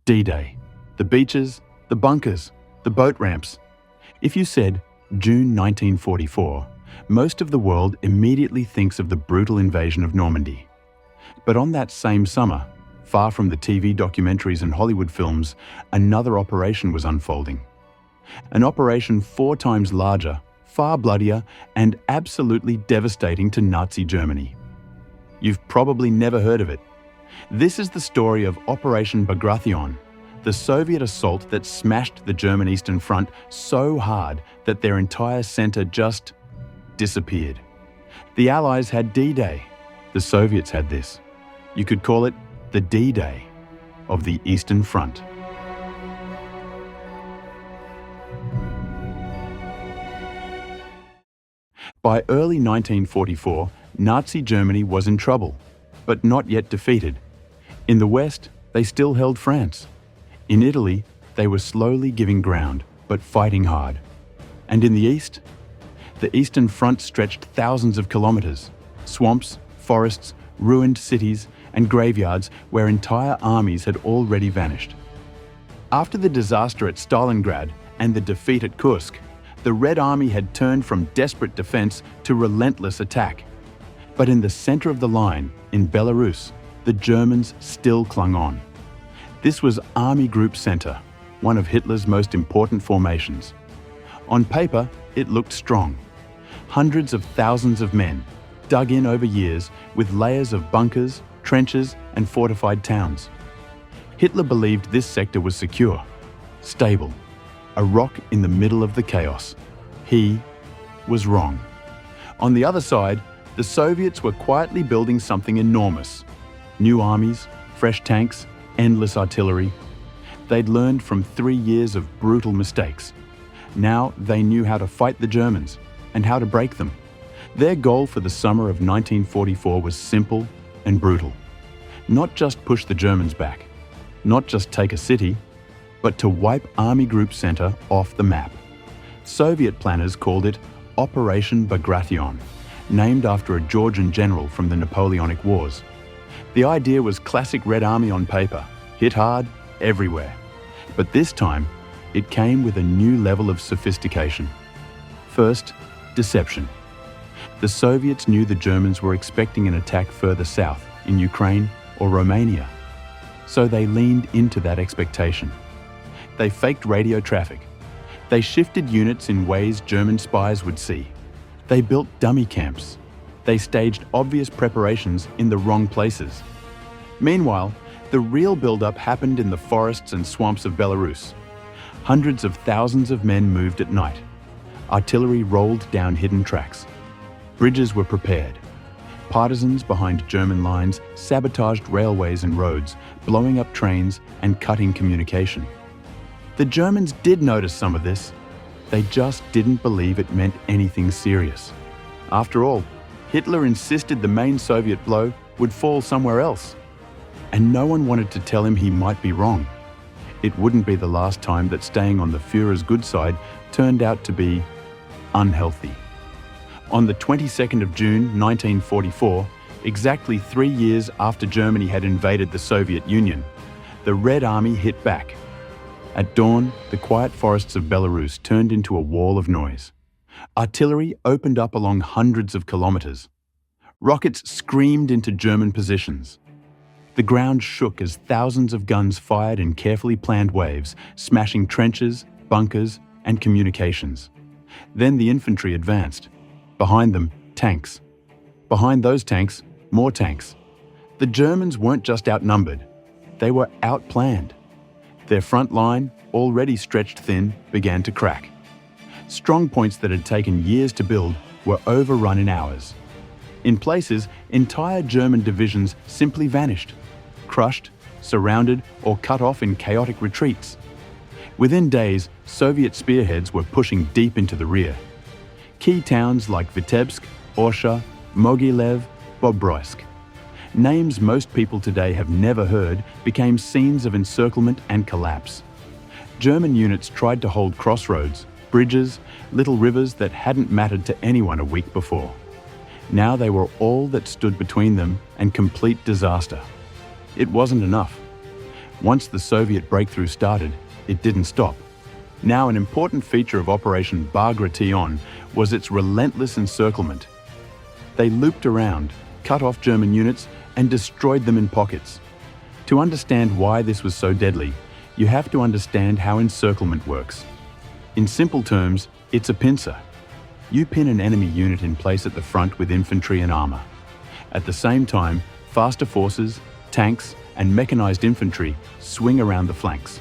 D-Day. The beaches, the bunkers, the boat ramps. If you said June 1944, most of the world immediately thinks of the brutal invasion of Normandy. But on that same summer, far from the TV documentaries and Hollywood films, another operation was unfolding. An operation 4 times larger, far bloodier, and absolutely devastating to Nazi Germany. You've probably never heard of it. This is the story of Operation Bagration, the Soviet assault that smashed the German Eastern Front so hard that their entire center just disappeared. The Allies had D-Day. The Soviets had this. You could call it the D-Day of the Eastern Front. By early 1944, Nazi Germany was in trouble, but not yet defeated. In the West, they still held France. In Italy, they were slowly giving ground, but fighting hard. And in the East? The Eastern Front stretched thousands of kilometers. Swamps, forests, ruined cities, and graveyards where entire armies had already vanished. After the disaster at Stalingrad and the defeat at Kursk, the Red Army had turned from desperate defense to relentless attack. But in the center of the line, in Belarus, the Germans still clung on. This was Army Group Center, one of Hitler's most important formations. On paper, it looked strong. Hundreds of thousands of men, dug in over years with layers of bunkers, trenches, and fortified towns. Hitler believed this sector was secure, stable, a rock in the middle of the chaos. He was wrong. On the other side, the Soviets were quietly building something enormous. New armies, fresh tanks, endless artillery. They'd learned from 3 years of brutal mistakes. Now they knew how to fight the Germans and how to break them. Their goal for the summer of 1944 was simple and brutal. Not just push the Germans back, not just take a city, but to wipe Army Group Center off the map. Soviet planners called it Operation Bagration, named after a Georgian general from the Napoleonic Wars. The idea was classic Red Army on paper, hit hard, everywhere. But this time, it came with a new level of sophistication. First, deception. The Soviets knew the Germans were expecting an attack further south, in Ukraine or Romania. So they leaned into that expectation. They faked radio traffic. They shifted units in ways German spies would see. They built dummy camps. They staged obvious preparations in the wrong places. Meanwhile, the real build-up happened in the forests and swamps of Belarus. Hundreds of thousands of men moved at night. Artillery rolled down hidden tracks. Bridges were prepared. Partisans behind German lines sabotaged railways and roads, blowing up trains and cutting communication. The Germans did notice some of this. They just didn't believe it meant anything serious. After all, Hitler insisted the main Soviet blow would fall somewhere else. And no one wanted to tell him he might be wrong. It wouldn't be the last time that staying on the Führer's good side turned out to be unhealthy. On the 22nd of June 1944, exactly 3 years after Germany had invaded the Soviet Union, the Red Army hit back. At dawn, the quiet forests of Belarus turned into a wall of noise. Artillery opened up along hundreds of kilometers. Rockets screamed into German positions. The ground shook as thousands of guns fired in carefully planned waves, smashing trenches, bunkers, and communications. Then the infantry advanced. Behind them, tanks. Behind those tanks, more tanks. The Germans weren't just outnumbered, they were outplanned. Their front line, already stretched thin, began to crack. Strong points that had taken years to build were overrun in hours. In places, entire German divisions simply vanished, crushed, surrounded, or cut off in chaotic retreats. Within days, Soviet spearheads were pushing deep into the rear. Key towns like Vitebsk, Orsha, Mogilev, Bobroysk. Names most people today have never heard became scenes of encirclement and collapse. German units tried to hold crossroads, bridges, little rivers that hadn't mattered to anyone a week before. Now they were all that stood between them and complete disaster. It wasn't enough. Once the Soviet breakthrough started, it didn't stop. Now, an important feature of Operation Bagration was its relentless encirclement. They looped around, cut off German units, and destroyed them in pockets. To understand why this was so deadly, you have to understand how encirclement works. In simple terms, it's a pincer. You pin an enemy unit in place at the front with infantry and armor. At the same time, faster forces, tanks, and mechanized infantry swing around the flanks.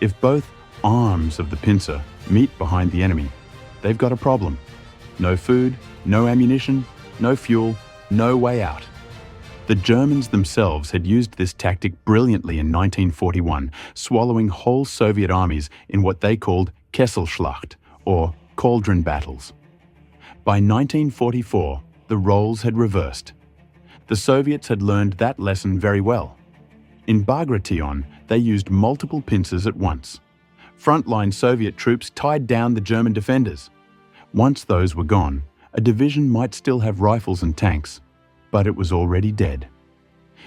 If both arms of the pincer meet behind the enemy, they've got a problem. No food, no ammunition, no fuel, no way out. The Germans themselves had used this tactic brilliantly in 1941, swallowing whole Soviet armies in what they called Kesselschlacht, or cauldron battles. By 1944, the roles had reversed. The Soviets had learned that lesson very well. In Bagration, they used multiple pincers at once. Frontline Soviet troops tied down the German defenders. Once those were gone, a division might still have rifles and tanks, but it was already dead.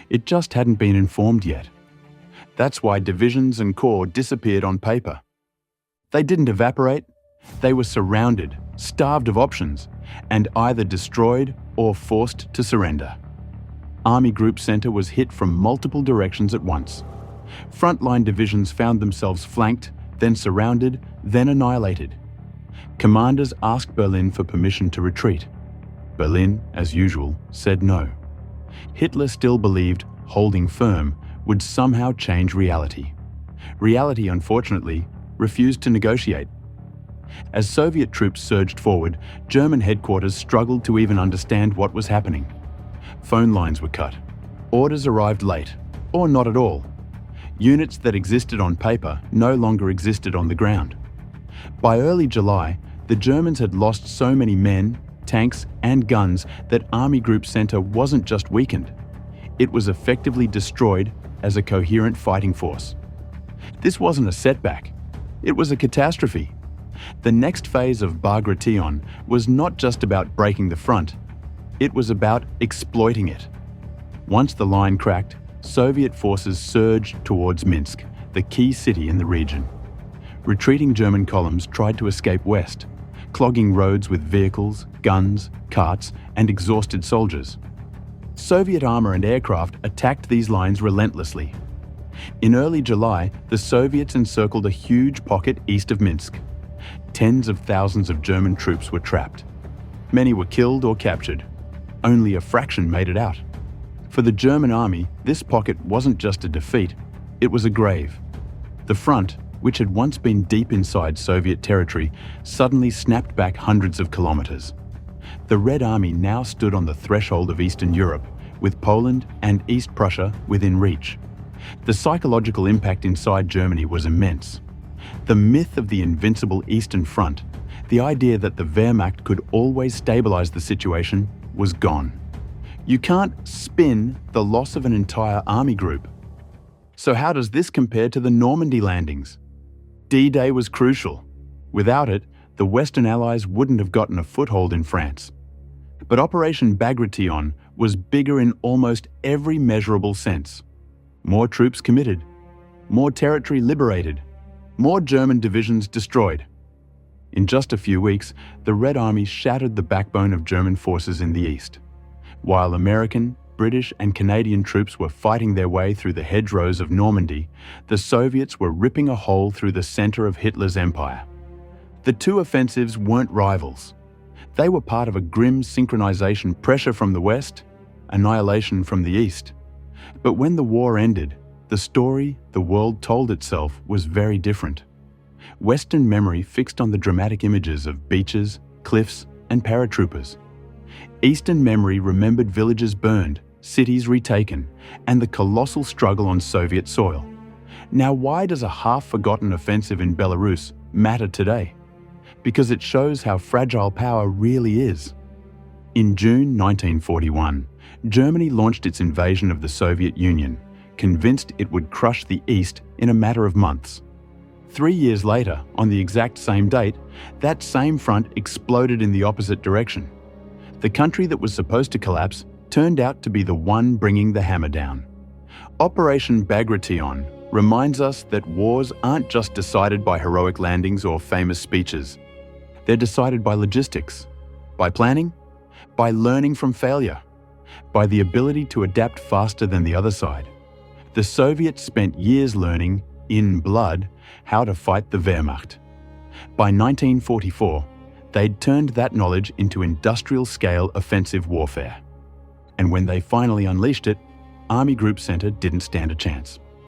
It just hadn't been informed yet. That's why divisions and corps disappeared on paper. They didn't evaporate. They were surrounded, starved of options, and either destroyed or forced to surrender. Army Group Center was hit from multiple directions at once. Frontline divisions found themselves flanked, then surrounded, then annihilated. Commanders asked Berlin for permission to retreat. Berlin, as usual, said no. Hitler still believed holding firm would somehow change reality. Reality, unfortunately, refused to negotiate. As Soviet troops surged forward, German headquarters struggled to even understand what was happening. Phone lines were cut. Orders arrived late, or not at all. Units that existed on paper no longer existed on the ground. By early July, the Germans had lost so many men, tanks, and guns that Army Group Center wasn't just weakened. It was effectively destroyed as a coherent fighting force. This wasn't a setback. It was a catastrophe. The next phase of Bagration was not just about breaking the front. It was about exploiting it. Once the line cracked, Soviet forces surged towards Minsk, the key city in the region. Retreating German columns tried to escape west, clogging roads with vehicles, guns, carts, and exhausted soldiers. Soviet armor and aircraft attacked these lines relentlessly. In early July, the Soviets encircled a huge pocket east of Minsk. Tens of thousands of German troops were trapped. Many were killed or captured. Only a fraction made it out. For the German army, this pocket wasn't just a defeat, it was a grave. The front, which had once been deep inside Soviet territory, suddenly snapped back hundreds of kilometers. The Red Army now stood on the threshold of Eastern Europe, with Poland and East Prussia within reach. The psychological impact inside Germany was immense. The myth of the invincible Eastern Front, the idea that the Wehrmacht could always stabilize the situation, was gone. You can't spin the loss of an entire army group. So how does this compare to the Normandy landings? D-Day was crucial. Without it, the Western Allies wouldn't have gotten a foothold in France. But Operation Bagration was bigger in almost every measurable sense. More troops committed, more territory liberated, more German divisions destroyed. In just a few weeks, the Red Army shattered the backbone of German forces in the east. While American, British, and Canadian troops were fighting their way through the hedgerows of Normandy, the Soviets were ripping a hole through the center of Hitler's empire. The two offensives weren't rivals. They were part of a grim synchronization: pressure from the west, annihilation from the east. But when the war ended, the story the world told itself was very different. Western memory fixed on the dramatic images of beaches, cliffs, and paratroopers. Eastern memory remembered villages burned, cities retaken, and the colossal struggle on Soviet soil. Now, why does a half-forgotten offensive in Belarus matter today? Because it shows how fragile power really is. In June 1941, Germany launched its invasion of the Soviet Union, convinced it would crush the East in a matter of months. 3 years later, on the exact same date, that same front exploded in the opposite direction. The country that was supposed to collapse turned out to be the one bringing the hammer down. Operation Bagration reminds us that wars aren't just decided by heroic landings or famous speeches. They're decided by logistics, by planning, by learning from failure, by the ability to adapt faster than the other side. The Soviets spent years learning, in blood, how to fight the Wehrmacht. By 1944, they'd turned that knowledge into industrial-scale offensive warfare. And when they finally unleashed it, Army Group Center didn't stand a chance.